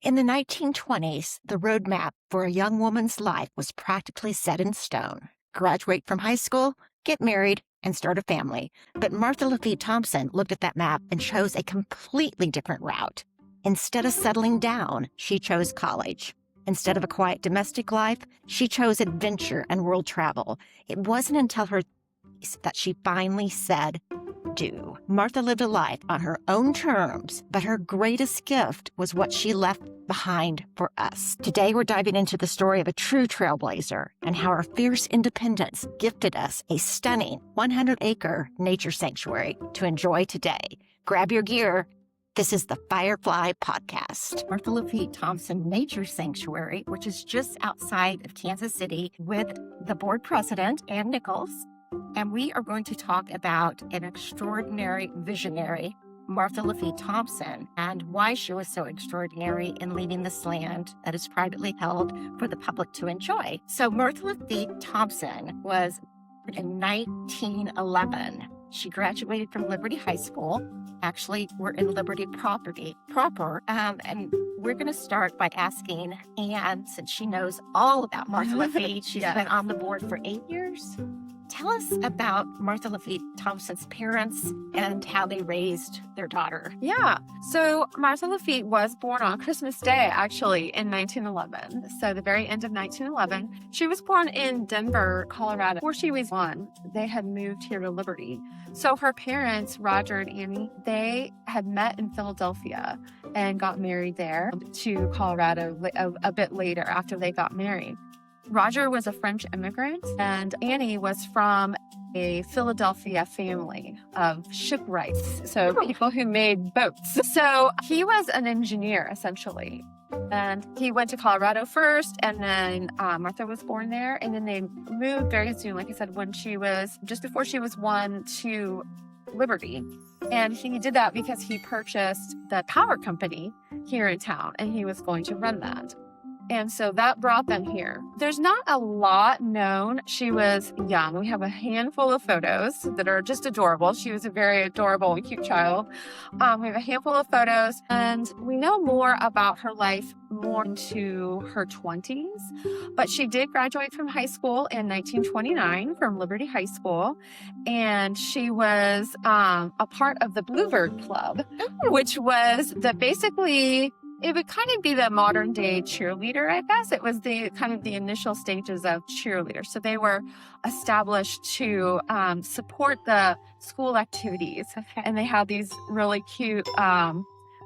In the 1920s, the roadmap for a young woman's life was practically set in stone. Graduate from high school, get married, and start a family. But Martha Lafite Thompson looked at that map and chose a completely different route. Instead of settling down, she chose college. Instead of a quiet domestic life, she chose adventure and world travel. It wasn't until her 30s that she finally said, do. Martha lived a life on her own terms, but her greatest gift was what she left behind for us. Today, we're diving into the story of a true trailblazer and how her fierce independence gifted us a stunning 100-acre nature sanctuary to enjoy today. Grab your gear. This is the Firefly Podcast. Martha Lafite Thompson Nature Sanctuary, which is just outside of Kansas City, with the board president, Ann Nichols. And we are going to talk about an extraordinary visionary, Martha Lafite Thompson, and why she was so extraordinary in leaving this land that is privately held for the public to enjoy. So Martha Lafite Thompson was in 1911. She graduated from Liberty High School. Actually, we're in Liberty proper. And we're going to start by asking Ann, since she knows all about Martha Lafite. She's been on the board for 8 years. Tell us about Martha Lafite Thompson's parents and how they raised their daughter. Yeah. So Martha Lafite was born on Christmas Day, actually, in 1911. So the very end of 1911. She was born in Denver, Colorado. Before she was 1, they had moved here to Liberty. So her parents, Roger and Annie, they had met in Philadelphia and got married there to Colorado a bit later after they got married. Roger was a French immigrant, and Annie was from a Philadelphia family of shipwrights, so people who made boats. So he was an engineer, essentially. And he went to Colorado first, and then Martha was born there, and then they moved very soon, like I said, when she was, just before she was 1, to Liberty. And he did that because he purchased the power company here in town, and he was going to run that. And so that brought them here. There's not a lot known. She was young. We have a handful of photos that are just adorable. She was a very adorable and cute child. We have a handful of photos, and we know more about her life more into her 20s. But she did graduate from high school in 1929 from Liberty High School. And she was a part of the Bluebird Club, which was basically... it would kind of be the modern day cheerleader, I guess. It was the kind of the initial stages of cheerleaders. So they were established to support the school activities. Okay. And they had these really cute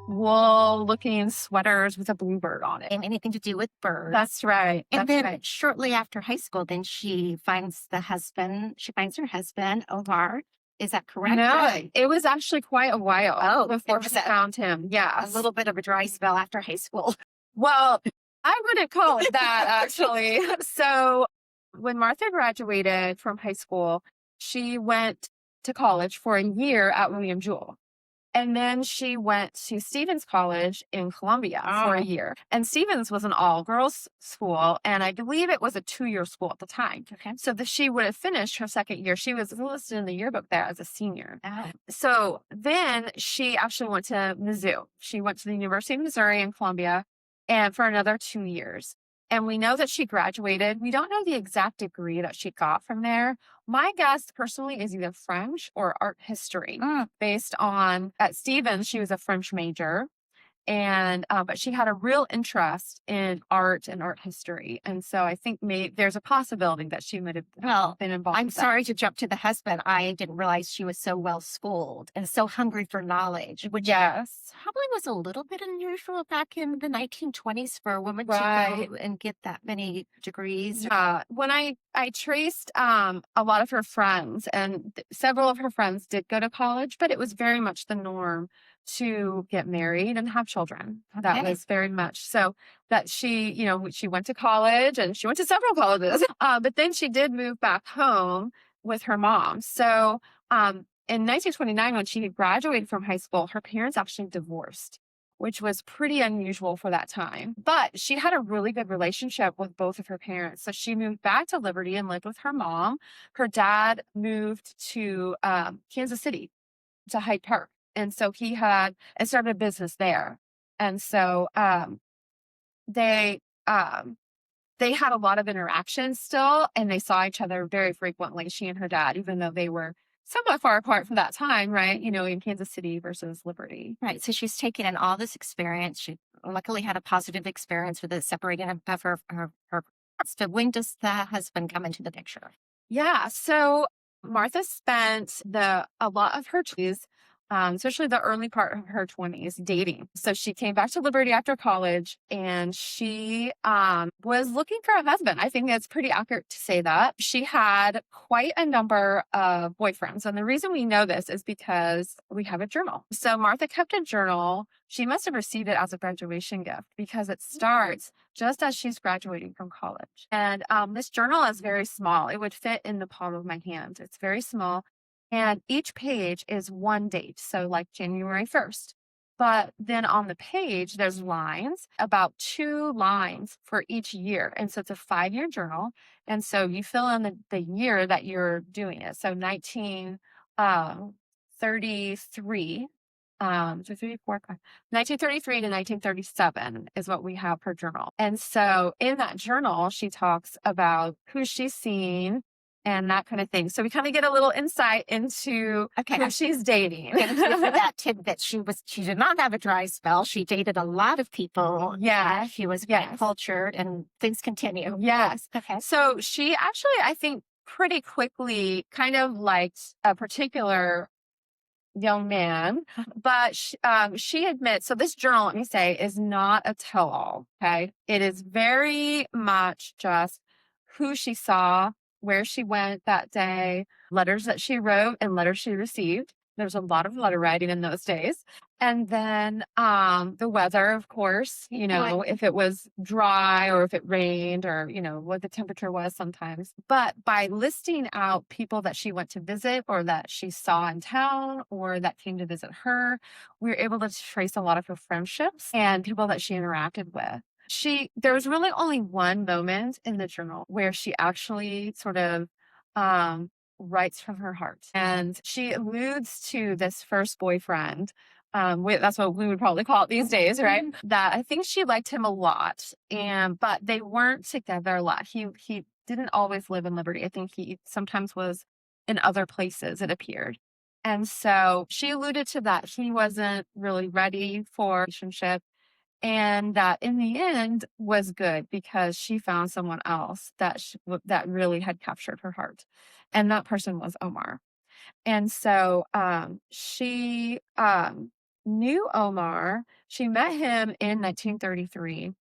wool-looking sweaters with a bluebird on it. And anything to do with birds. That's right. And That's then right. shortly after high school, then she finds her husband, Omar. Is that correct? No, it was actually quite a while before she found him. Yeah. A little bit of a dry spell after high school. Well, I wouldn't call it that, actually. So when Martha graduated from high school, she went to college for a year at William Jewell. And then she went to Stevens College in Columbia for a year. And Stevens was an all-girls school, and I believe it was a 2-year school at the time. Okay. So that she would have finished her second year. She was listed in the yearbook there as a senior. Oh. So then she actually went to Mizzou. She went to the University of Missouri in Columbia, and for another 2 years. And we know that she graduated. We don't know the exact degree that she got from there. My guess personally is either French or art history, based on, at Stevens, she was a French major. And but she had a real interest in art and art history. And so I think there's a possibility that she might have been involved. I'm sorry to jump to the husband. I didn't realize she was so well schooled and so hungry for knowledge, which probably was a little bit unusual back in the 1920s for a woman to go and get that many degrees. When I traced a lot of her friends, and several of her friends did go to college, but it was very much the norm to get married and have children. Okay. That was very much so that she went to college, and she went to several colleges, but then she did move back home with her mom. So in 1929, when she had graduated from high school, her parents actually divorced, which was pretty unusual for that time. But she had a really good relationship with both of her parents. So she moved back to Liberty and lived with her mom. Her dad moved to Kansas City, to Hyde Park. And so he had started a business there. And so um, they had a lot of interaction still, and they saw each other very frequently, she and her dad, even though they were somewhat far apart for that time, right? In Kansas City versus Liberty. Right. So she's taken in all this experience. She luckily had a positive experience with the separating of her. So when does the husband come into the picture? Yeah. So Martha spent a lot of her 20s, especially the early part of her 20s, dating. So she came back to Liberty after college, and she was looking for a husband. I think that's pretty accurate to say that. She had quite a number of boyfriends. And the reason we know this is because we have a journal. So Martha kept a journal. She must have received it as a graduation gift, because it starts just as she's graduating from college. And this journal is very small. It would fit in the palm of my hand. It's very small. And each page is one date. So like January 1st. But then on the page, there's lines, about 2 lines for each year. And so it's a 5-year journal. And so you fill in the year that you're doing it. So 1933. So 1933 to 1937 is what we have per journal. And so in that journal, she talks about who she's seen and that kind of thing. So we kind of get a little insight into who she's dating. And for that tidbit, she did not have a dry spell. She dated a lot of people. Yeah. She was very cultured, and things continue. Yes. Okay. So she actually, I think, pretty quickly kind of liked a particular young man, but she admits, so this journal, let me say, is not a tell-all, okay? It is very much just who she saw, where she went that day, letters that she wrote, and letters she received. There's a lot of letter writing in those days. And then the weather, of course, if it was dry or if it rained, or, what the temperature was sometimes. But by listing out people that she went to visit, or that she saw in town, or that came to visit her, we were able to trace a lot of her friendships and people that she interacted with. There was really only one moment in the journal where she actually sort of writes from her heart. And she alludes to this first boyfriend. That's what we would probably call it these days, right? That I think she liked him a lot, but they weren't together a lot. He didn't always live in Liberty. I think he sometimes was in other places, it appeared. And so she alluded to that. He wasn't really ready for a relationship. And that in the end was good, because she found someone else that really had captured her heart. And that person was Omar. And so she knew Omar. She met him in 1933.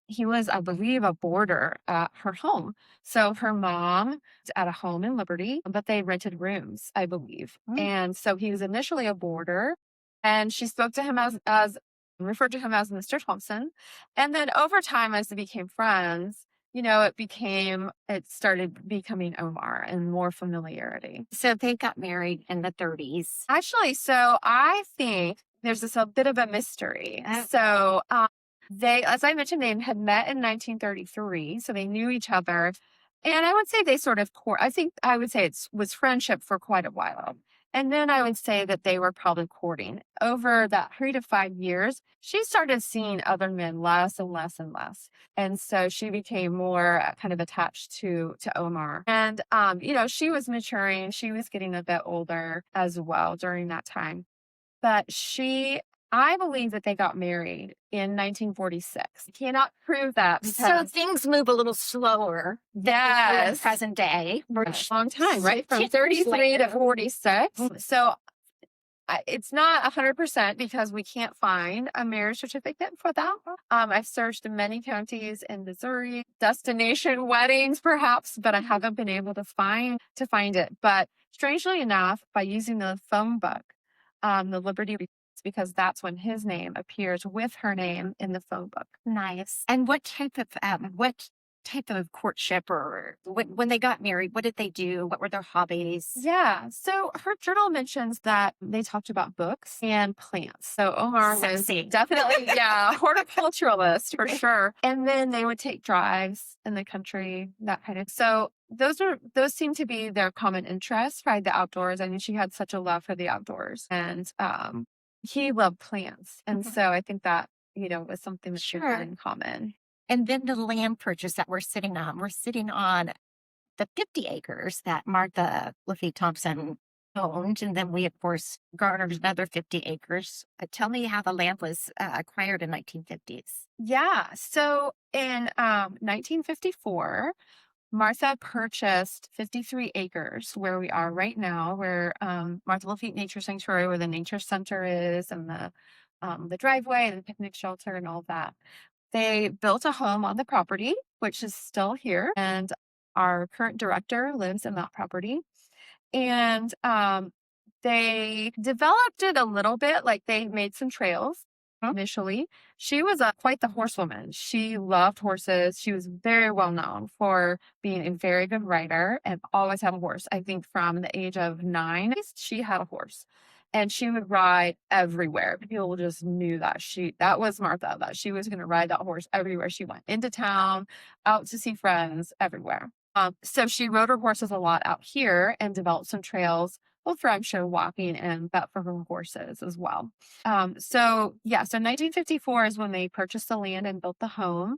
He was, I believe, a boarder at her home. So her mom was at a home in Liberty, but they rented rooms, I believe. And so he was initially a boarder, and she spoke to him as referred to him as Mr. Thompson. And then over time, as they became friends, it started becoming Omar and more familiarity. So they got married in the 30s. Actually, so I think there's a bit of a mystery. So they, as I mentioned, they had met in 1933, so they knew each other. And I would say they sort of I would say it was friendship for quite a while. And then I would say that they were probably courting. Over that period of 5 years, she started seeing other men less and less and less. And so she became more kind of attached to Omar. And, she was maturing. She was getting a bit older as well during that time. But I believe that they got married in 1946. I cannot prove that. So things move a little slower than the present day. For a long time, right? From 33 to 46. So it's not 100% because we can't find a marriage certificate for that. I've searched in many counties in Missouri, destination weddings perhaps, but I haven't been able to find it. But strangely enough, by using the phone book, the Liberty, because that's when his name appears with her name in the phone book. Nice. And what type of courtship, or when they got married, what did they do? What were their hobbies? Yeah. So her journal mentions that they talked about books and plants. So Omar was definitely, horticulturalist for sure. And then they would take drives in the country, that kind of. So those seem to be their common interests, right? The outdoors. I mean, she had such a love for the outdoors, and he loved plants. And so I think that was something that they Sure. had in common. And then the land purchase that we're sitting on the 50 acres that Martha Lafite Thompson owned. And then we, of course, garnered another 50 acres. Tell me how the land was acquired in 1950s. Yeah. So in 1954, Martha purchased 53 acres where we are right now, where Martha Lafite Nature Sanctuary, where the nature center is, and the driveway and the picnic shelter and all that. They built a home on the property, which is still here, and our current director lives in that property. And they developed it a little bit, like they made some trails initially. She was quite the horsewoman. She loved horses. She was very well known for being a very good rider and always had a horse. I think from the age of 9, she had a horse. And she would ride everywhere. People just knew that was Martha, that she was going to ride that horse everywhere she went, into town, out to see friends, everywhere. So she rode her horses a lot out here and developed some trails, both for, I'm sure, walking and but for her horses as well. So 1954 is when they purchased the land and built the home.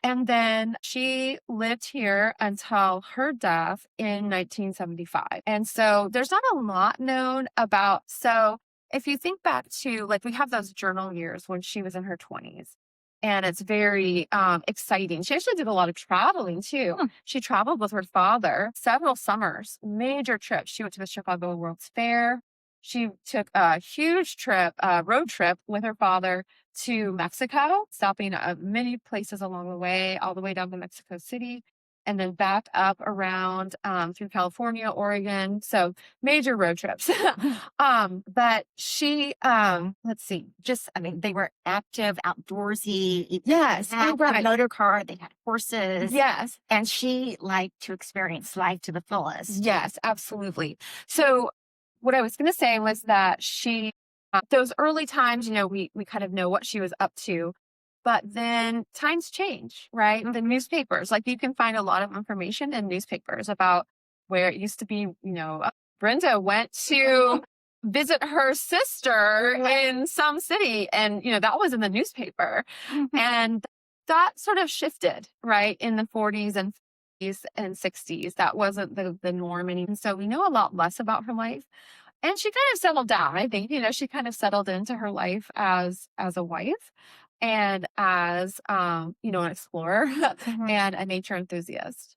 And then she lived here until her death in 1975. And so there's not a lot known about. So if you think back to, like, we have those journal years when she was in her 20s. And it's very exciting. She actually did a lot of traveling too. She traveled with her father several summers, major trips. She went to the Chicago World's Fair. She took a huge trip, road trip with her father to Mexico, stopping at many places along the way, all the way down to Mexico City, and then back up around through California, Oregon. So major road trips. But she, let's see, They were active, outdoorsy. yes, They had right. a motor car, they had horses. Yes, And she liked to experience life to the fullest. yes, absolutely. So what I was going to say was that those early times, we kind of know what she was up to, but then times change, right? The newspapers, like, you can find a lot of information in newspapers about where it used to be, Brenda went to visit her sister in some city, and, that was in the newspaper. And that sort of shifted, right, in the 40s and 50s and 60s. That wasn't the norm anymore. So we know a lot less about her life. And she kind of settled down. I think, she kind of settled into her life as a wife and as an explorer and a nature enthusiast.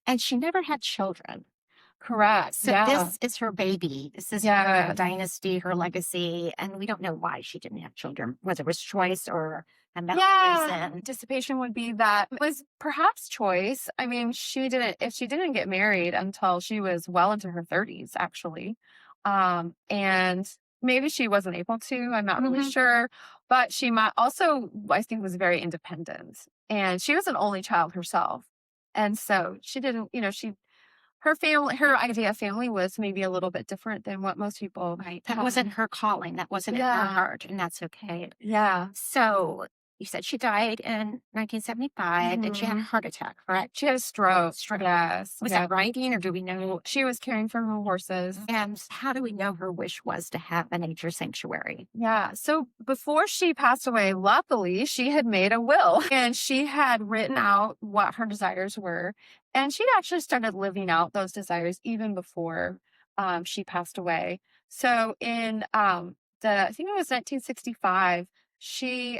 And she never had children. Correct. So Yeah. this is her baby. This is her Yes. dynasty, her legacy. And we don't know why she didn't have children, whether it was choice or a medical reason. Anticipation would be that it was perhaps choice. I mean, she didn't get married until she was well into her 30s, actually. And maybe she wasn't able to, I'm not really sure, but she might also, I think, was very independent, and she was an only child herself. And so she didn't, her idea of family was maybe a little bit different than what most people might That have. wasn't her calling. That wasn't in her heart, and that's okay. Yeah. So you said she died in 1975 and she had a heart attack, correct? She had a stroke. Yes. Was Yeah. that riding, or do we know? She was caring for her horses. And how do we know her wish was to have a nature sanctuary? Yeah. So before she passed away, luckily, she had made a will and she had written out what her desires were. And she'd actually started living out those desires even before she passed away. So in I think it was 1965, she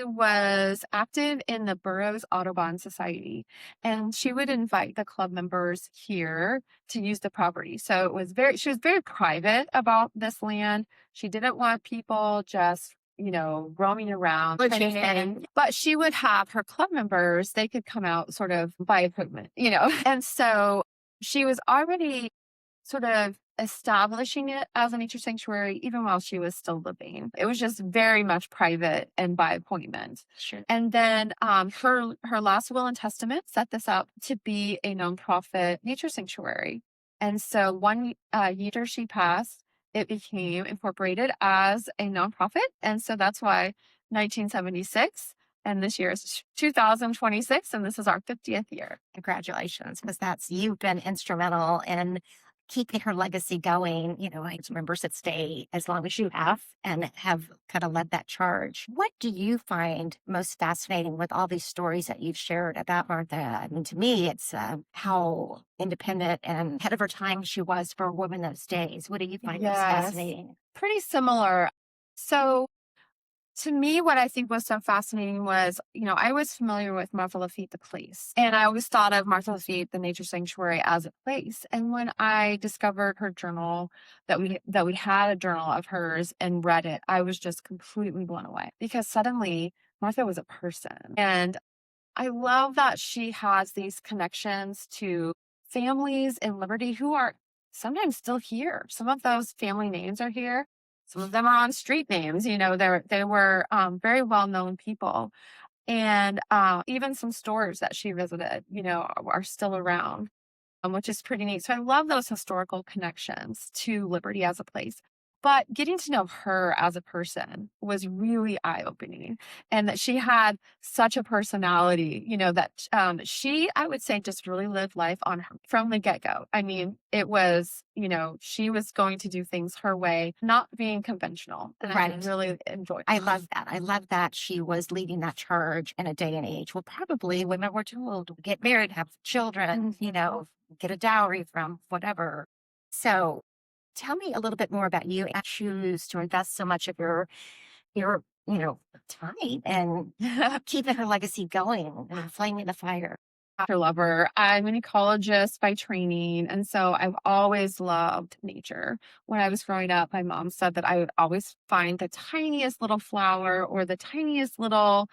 was active in the Burroughs Audubon Society, and she would invite the club members here to use the property. So she was very private about this land. She didn't want people just, roaming around. But she would have her club members, they could come out, sort of buy equipment, And so she was already sort of establishing it as a nature sanctuary even while she was still living. It was just very much private and by appointment. Sure. And then her last will and testament set this up to be a nonprofit nature sanctuary. And so one year she passed, it became incorporated as a nonprofit. And so that's why 1976, and this year is 2026, and this is our 50th year. Congratulations, because you've been instrumental in keeping her legacy going. I members that stay as long as you have and have kind of led that charge. What do you find most fascinating with all these stories that you've shared about Martha? I mean, to me, it's how independent and ahead of her time she was for a woman those days. What do you find most Yes, fascinating? pretty similar. So to me, what I think was so fascinating was, I was familiar with Martha Lafite, the place, and I always thought of Martha Lafite, the nature sanctuary, as a place. And when I discovered her journal, that we had a journal of hers and read it, I was just completely blown away because suddenly Martha was a person. And I love that she has these connections to families in Liberty who are sometimes still here. Some of those family names are here. Some of them are on street names. They were very well known people, and even some stores that she visited, are still around, which is pretty neat. So I love those historical connections to Liberty as a place. But getting to know her as a person was really eye opening. And that she had such a personality, that she, I would say, just really lived life on her from the get go. I mean, it was, she was going to do things her way, not being conventional. And I Right. really enjoyed I that. love that. I love that she was leading that charge in a day and age. Well, probably women were told, get married, have children, get a dowry from whatever. So tell me a little bit more about you and choose to invest so much of your time and keeping her legacy going and flaming the fire. Nature lover. I'm an ecologist by training, and so I've always loved nature. When I was growing up, my mom said that I would always find the tiniest little flower or the tiniest little,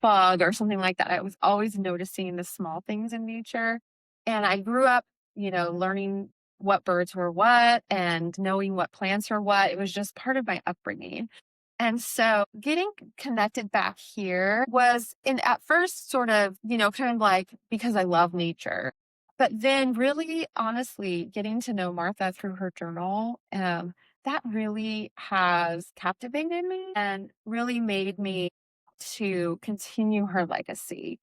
bug or something like that. I was always noticing the small things in nature. And I grew up, learning what birds were what and knowing what plants are what. It was just part of my upbringing. And so getting connected back here was in at first sort of, kind of like because I love nature. But then really honestly getting to know Martha through her journal, that really has captivated me and really made me to continue her legacy.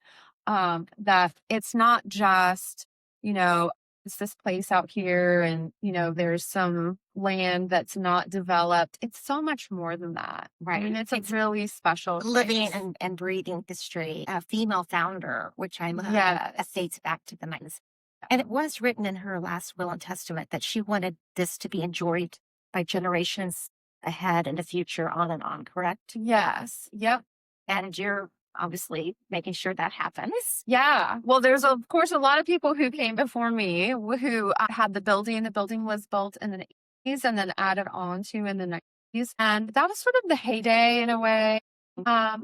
That it's not just, you know, it's this place out here and, there's some land that's not developed. It's so much more than that. I Right. mean, it's a It's really special living place. and breathing history, a female founder, which I love. That Yes. dates back to the 90s. And it was written in her last will and testament that she wanted this to be enjoyed by generations ahead in the future, on and on, correct? Yes. Yep. And you're obviously making sure that happens. Yeah. Well, there's of course a lot of people who came before me who had the building. The building was built in the 80s and then added on to in the 90s. And that was sort of the heyday in a way.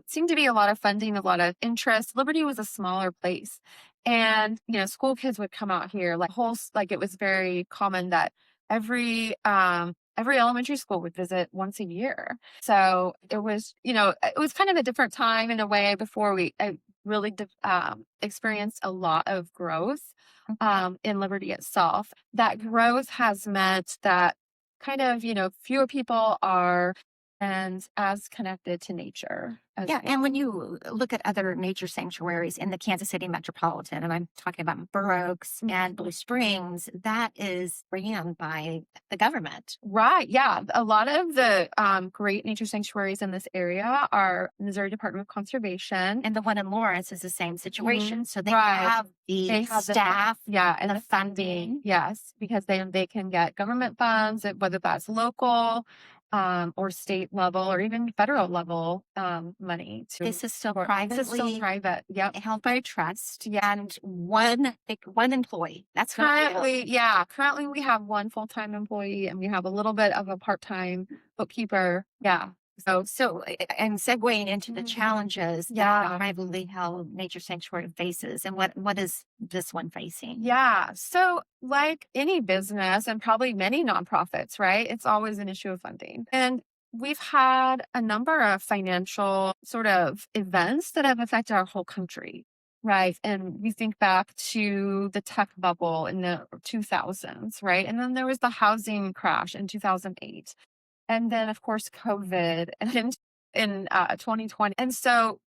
Seemed to be a lot of funding, a lot of interest. Liberty was a smaller place. And, school kids would come out here like it was very common that every elementary school would visit once a year. So it was kind of a different time in a way before I really experienced a lot of growth in Liberty itself. That growth has meant that kind of, fewer people are and as connected to nature as Yeah, and when you look at other nature sanctuaries in the Kansas City metropolitan, and I'm talking about Burr Oaks and Blue Springs, that is ran by the government. right. Yeah. A lot of the great nature sanctuaries in this area are Missouri Department of Conservation. And the one in Lawrence is the same situation. So they Right. have the They have staff, yeah, and the the funding. funding. Yes, because they can get government funds, whether that's local or state level or even federal level money to This is still support. This is still privately private. Yep. held by a trust and one employee. That's Currently we have one full-time employee and we have a little bit of a part-time bookkeeper. Yeah. So, and segueing into the challenges that Yeah. a privately held nature sanctuary faces, and what is this one facing? Yeah. So, like any business and probably many nonprofits, right? It's always an issue of funding. And we've had a number of financial sort of events that have affected our whole country, right? And we think back to the tech bubble in the 2000s, right? And then there was the housing crash in 2008. And then, of course, COVID. And in 2020. And so,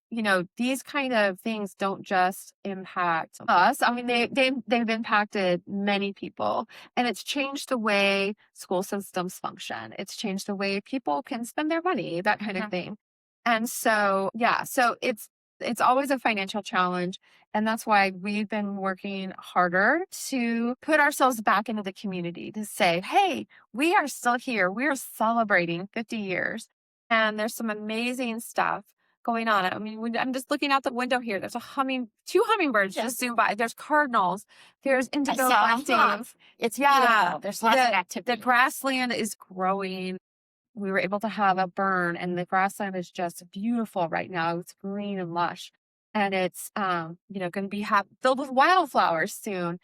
these kind of things don't just impact us. I mean, they've impacted many people, and it's changed the way school systems function. It's changed the way people can spend their money, that kind of thing. And so, yeah, so it's always a financial challenge. And that's why we've been working harder to put ourselves back into the community to say, hey, we are still here. We are celebrating 50 years. And there's some amazing stuff going on. I mean, I'm just looking out the window here. There's two hummingbirds just zoom by. There's cardinals. There's indigo buntings. It's beautiful. There's lots of activity. The grassland is growing. We were able to have a burn, and the grassland is just beautiful right now. It's green and lush, and it's going to be filled with wildflowers soon.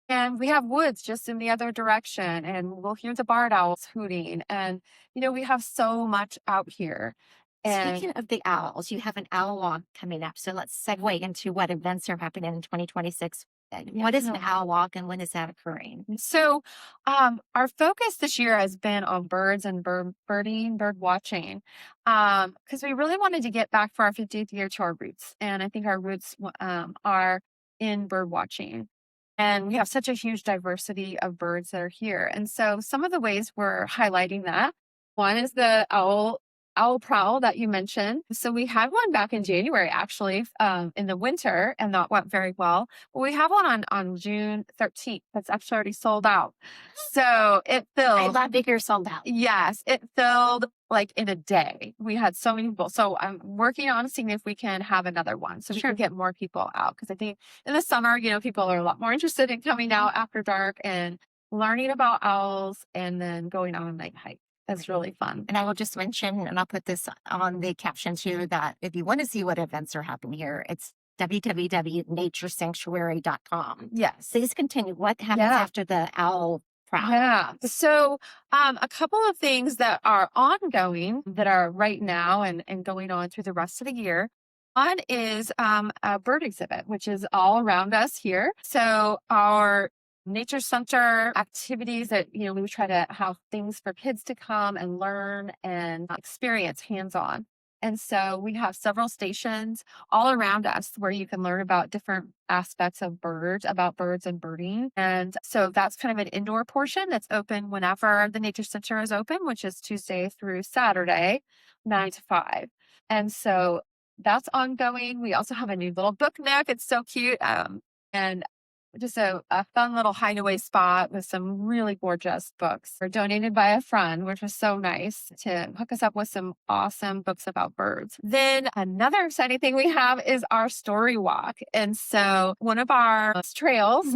And we have woods just in the other direction, and we'll hear the barred owls hooting. And we have so much out here. And speaking of the owls, you have an owl walk coming up. So let's segue into what events are happening in 2026. What is an owl walk, and when is that occurring? So our focus this year has been on birds and bird watching, because we really wanted to get back for our 50th year to our roots. And I think our roots are in bird watching. And we have such a huge diversity of birds that are here. And so some of the ways we're highlighting that, one is the owl prowl that you mentioned. So we had one back in January, actually, in the winter, and that went very well. But we have one on June 13th that's actually already sold out. So it filled. I love that you're sold out. Yes, it filled like in a day. We had so many people. So I'm working on seeing if we can have another one so we can get more people out. Because I think in the summer, people are a lot more interested in coming out after dark and learning about owls and then going on a night hike. That's really fun. And I will just mention, and I'll put this on the caption too, that if you want to see what events are happening here, it's www.naturesanctuary.com. Yes. Please continue. What happens after the owl prowl? Yeah. So a couple of things that are ongoing that are right now and going on through the rest of the year. One is a bird exhibit, which is all around us here. So our nature center activities that, we try to have things for kids to come and learn and experience hands-on. And so we have several stations all around us where you can learn about different aspects of birds, about birds and birding. And so that's kind of an indoor portion that's open whenever the nature center is open, which is Tuesday through Saturday, 9 to 5. And so that's ongoing. We also have a new little book nook. It's so cute. And just a fun little hideaway spot with some really gorgeous books. Were donated by a friend, which was so nice to hook us up with some awesome books about birds. Then another exciting thing we have is our story walk. And so one of our trails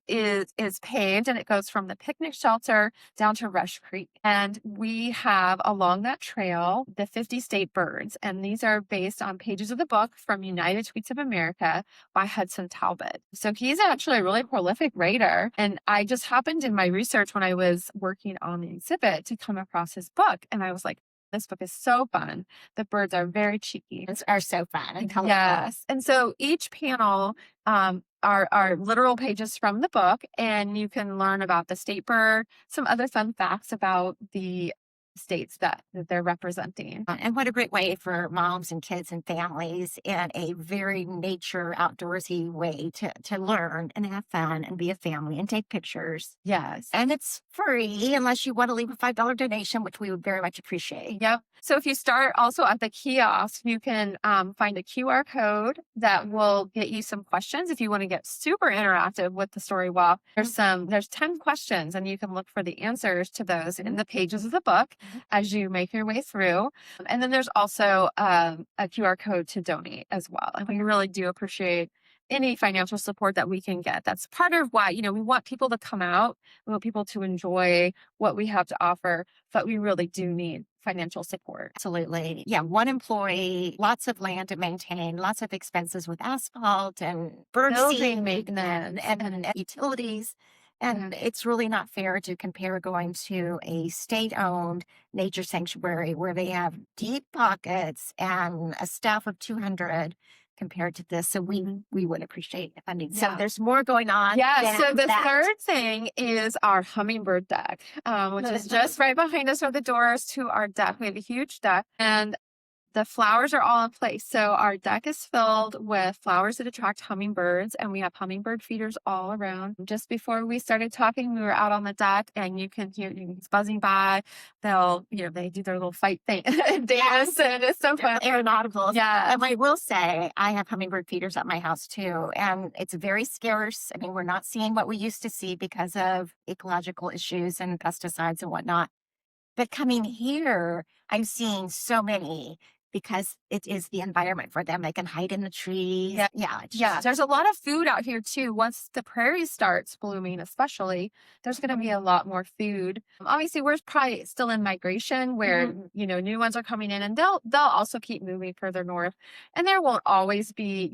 is paved, and it goes from the picnic shelter down to Rush Creek. And we have along that trail the 50 state birds. And these are based on pages of the book from United Tweets of America by Hudson Talbot. So he's actually a really prolific writer. And I just happened in my research when I was working on the exhibit to come across his book. And I was like, this book is so fun. The birds are very cheeky. Are so fun and colorful. Yes. And so each panel are literal pages from the book, and you can learn about the state bird, some other fun facts about the states that they're representing. And what a great way for moms and kids and families in a very nature outdoorsy way to learn and have fun and be a family and take pictures. Yes. And it's free unless you want to leave a $5 donation, which we would very much appreciate. Yep. So if you start also at the kiosk, you can find a QR code that will get you some questions. If you want to get super interactive with the story walk, there's 10 questions, and you can look for the answers to those in the pages of the book as you make your way through. And then there's also a QR code to donate as well. And we really do appreciate any financial support that we can get. That's part of why, we want people to come out. We want people to enjoy what we have to offer, but we really do need financial support. Absolutely. Yeah. One employee, lots of land to maintain, lots of expenses with asphalt and bird seed maintenance and utilities. And it's really not fair to compare going to a state-owned nature sanctuary where they have deep pockets and a staff of 200 compared to this. So we would appreciate funding. Yeah. So there's more going on. Yeah. So the third thing is our hummingbird deck, which is just right behind us are the doors to our deck. We have a huge deck, and The flowers are all in place. So our deck is filled with flowers that attract hummingbirds, and we have hummingbird feeders all around. Just before we started talking, we were out on the deck, and you can hear things buzzing by. They'll, they do their little fight thing dance, and it's so fun. They're inaudible. Yeah. And I will say, I have hummingbird feeders at my house too, and it's very scarce. I mean, we're not seeing what we used to see because of ecological issues and pesticides and whatnot. But coming here, I'm seeing so many because it is the environment for them. They can hide in the trees. Yeah. Yeah. Yeah. There's a lot of food out here too. Once the prairie starts blooming, especially, there's going to be a lot more food. Obviously, we're probably still in migration where, new ones are coming in, and they'll also keep moving further north. And there won't always be,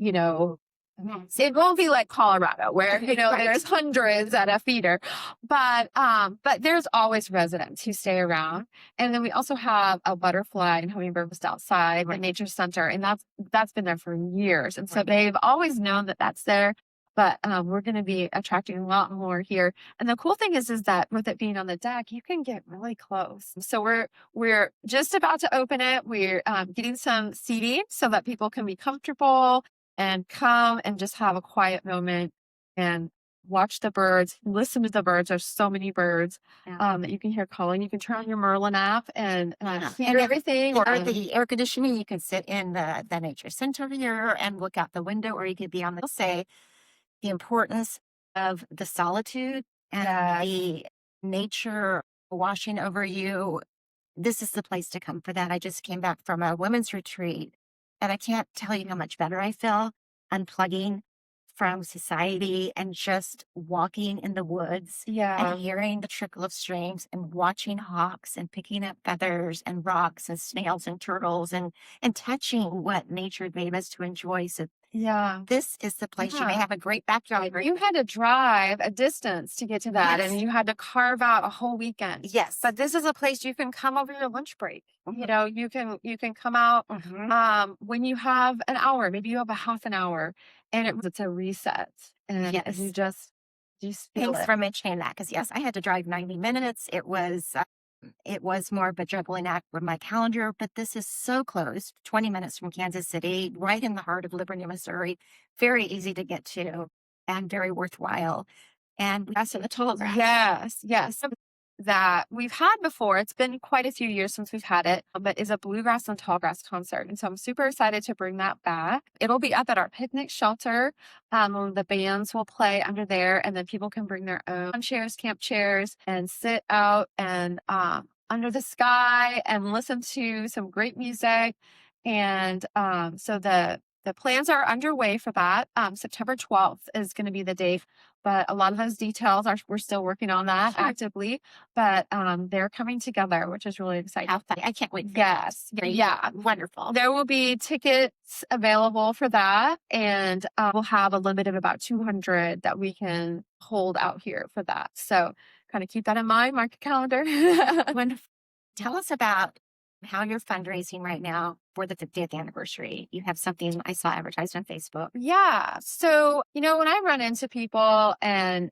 it won't be like Colorado where, there's hundreds at a feeder, but there's always residents who stay around. And then we also have a butterfly and hummingbird just outside the nature center. And that's been there for years. And so they've always known that that's there, but we're going to be attracting a lot more here. And the cool thing is that with it being on the deck, you can get really close. So we're just about to open it. We're getting some seating so that people can be comfortable and come and just have a quiet moment and watch the birds, listen to the birds. There's so many birds that you can hear calling. You can turn on your Merlin app and hear everything. Or the air conditioning, you can sit in the nature center here and look out the window, or you could be on the, say, the importance of the solitude and the nature washing over you. This is the place to come for that. I just came back from a women's retreat, and I can't tell you how much better I feel unplugging from society and just walking in the woods and hearing the trickle of streams and watching hawks and picking up feathers and rocks and snails and turtles and touching what nature gave us to enjoy. So this is the place. You may have a great backyard. You had to drive a distance to get to that, and you had to carve out a whole weekend. Yes. But this is a place you can come over your lunch break. You can come out when you have an hour, maybe you have a half an hour, and it's a reset. And you just feel Thanks it. for mentioning that, because yes, I had to drive 90 minutes. It was more of a juggling act with my calendar, but this is so close, 20 minutes from Kansas City, right in the heart of Liberty, Missouri. Very easy to get to and very worthwhile. And that's the tall grass. Yes. That we've had before. It's been quite a few years since we've had it, but is a bluegrass and tallgrass concert. And so I'm super excited to bring that back. It'll be up at our picnic shelter. The bands will play under there, and then people can bring their own chairs, camp chairs, and sit out and under the sky and listen to some great music. And so the plans are underway for that. September 12th is going to be the date, but a lot of those details we're still working on that actively, but they're coming together, which is really exciting. How fun. I can't wait. Yes. Yeah. Wonderful. There will be tickets available for that, and we'll have a limit of about 200 that we can hold out here for that. So kind of keep that in mind, mark your calendar. Wonderful. Tell us about how you're fundraising right now for the 50th anniversary. You have something I saw advertised on Facebook. Yeah. So, when I run into people, and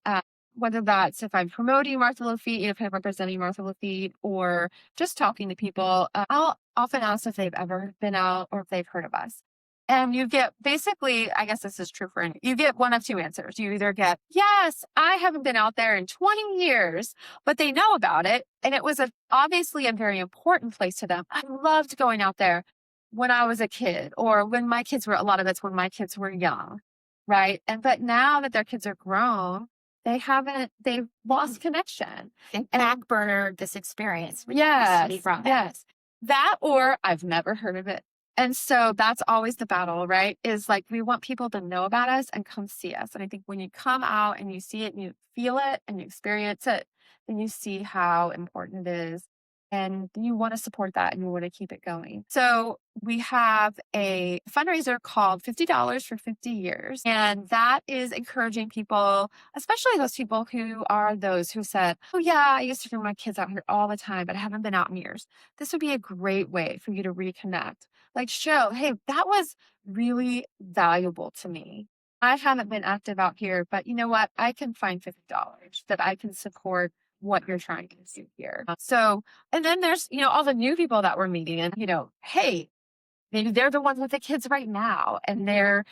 whether that's if I'm promoting Martha Lafite, if I'm representing Martha Lafite, or just talking to people, I'll often ask if they've ever been out or if they've heard of us. And you get basically, I guess this is true for you get one of two answers. You either get, yes, I haven't been out there in 20 years, but they know about it. And it was obviously a very important place to them. I loved going out there when I was a kid, or when my kids were, a lot of it's when my kids were young, right? But now that their kids are grown, they've lost connection. And back burner this experience. Yes. That, or I've never heard of it. And so that's always the battle, right? Is like, we want people to know about us and come see us. And I think when you come out and you see it and you feel it and you experience it, then you see how important it is. And you want to support that and you want to keep it going. So we have a fundraiser called $50 for 50 years. And that is encouraging people, especially those people who said, oh yeah, I used to bring my kids out here all the time, but I haven't been out in years. This would be a great way for you to reconnect. Like, show, hey, that was really valuable to me. I haven't been active out here, but you know what? I can find $50 that I can support what you're trying to do here. So, and then there's, all the new people that we're meeting, and, hey, maybe they're the ones with the kids right now, and they're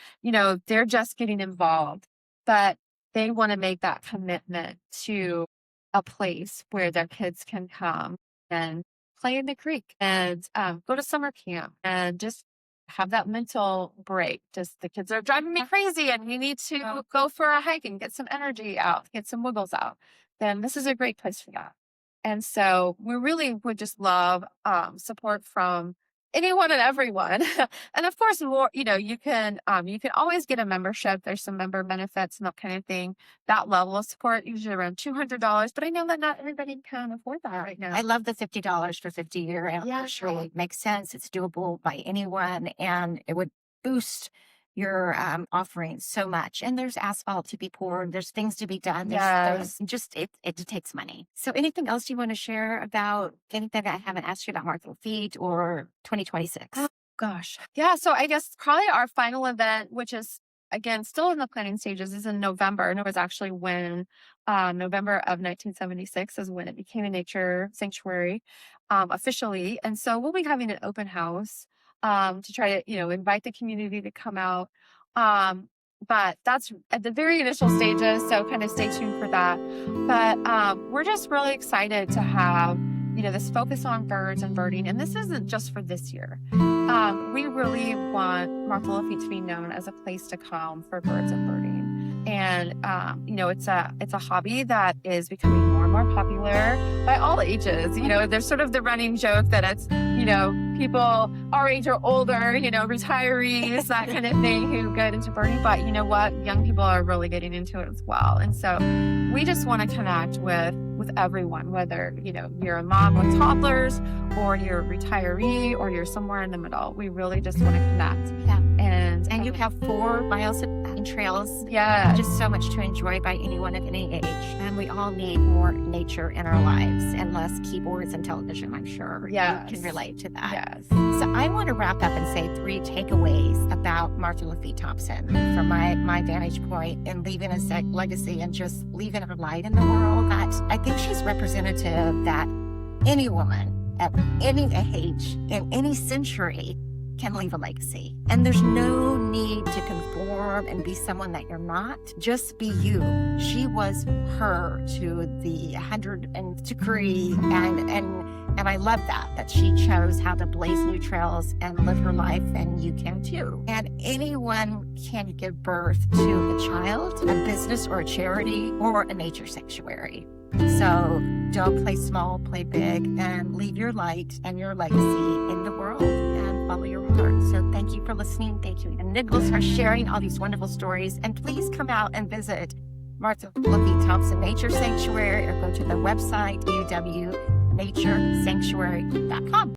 just getting involved, but they want to make that commitment to a place where their kids can come and play in the creek and go to summer camp and just have that mental break. Just the kids are driving me crazy and we need to go for a hike and get some energy out, get some wiggles out. Then this is a great place for that. And so we really would just love support from anyone and everyone. And of course, more, you can always get a membership. There's some member benefits and that kind of thing. That level of support, usually around $200, but I know that not everybody can afford that right now. I love the $50 for 50-year anniversary. Yeah. It makes sense. It's doable by anyone, and it would boost your offerings so much. And there's asphalt to be poured. There's things to be done. Yes. It takes money. So anything else you want to share about anything that I haven't asked you about Martha Lafite or 2026? Gosh. Yeah. So I guess probably our final event, which is again still in the planning stages, is in November. And it was actually when November of 1976 is when it became a nature sanctuary officially. And so we'll be having an open house to try to, invite the community to come out. But that's at the very initial stages. So kind of stay tuned for that. But we're just really excited to have this focus on birds and birding. And this isn't just for this year. We really want Martha Lafite to be known as a place to come for birds and birding. And, it's a hobby that is becoming more and more popular by all ages. There's sort of the running joke that it's, people our age or older, retirees, that kind of thing who get into birding. But you know what? Young people are really getting into it as well. And so we just want to connect with everyone, whether, you're a mom with toddlers or you're a retiree or you're somewhere in the middle. We really just want to connect. Yeah. And you have 4 miles of trails. Yeah. Just so much to enjoy by anyone of any age. And we all need more nature in our lives and less keyboards and television, I'm sure. Yes. You can relate to that. Yes. So I want to wrap up and say 3 takeaways about Martha Lafite Thompson from my vantage point in leaving a legacy and just leaving her light in the world. That I think she's representative that any woman at any age in any century can leave a legacy. And there's no need to conform and be someone that you're not. Just be you. She was her to the 100th degree. And I love that she chose how to blaze new trails and live her life, and you can too. And anyone can give birth to a child, a business or a charity, or a nature sanctuary. So don't play small, play big, and leave your light and your legacy in the world and follow your heart. So thank you for listening. Thank you, and Nicholas, for sharing all these wonderful stories. And please come out and visit Martha Lafite Thompson Nature Sanctuary or go to the website www.naturesanctuary.com.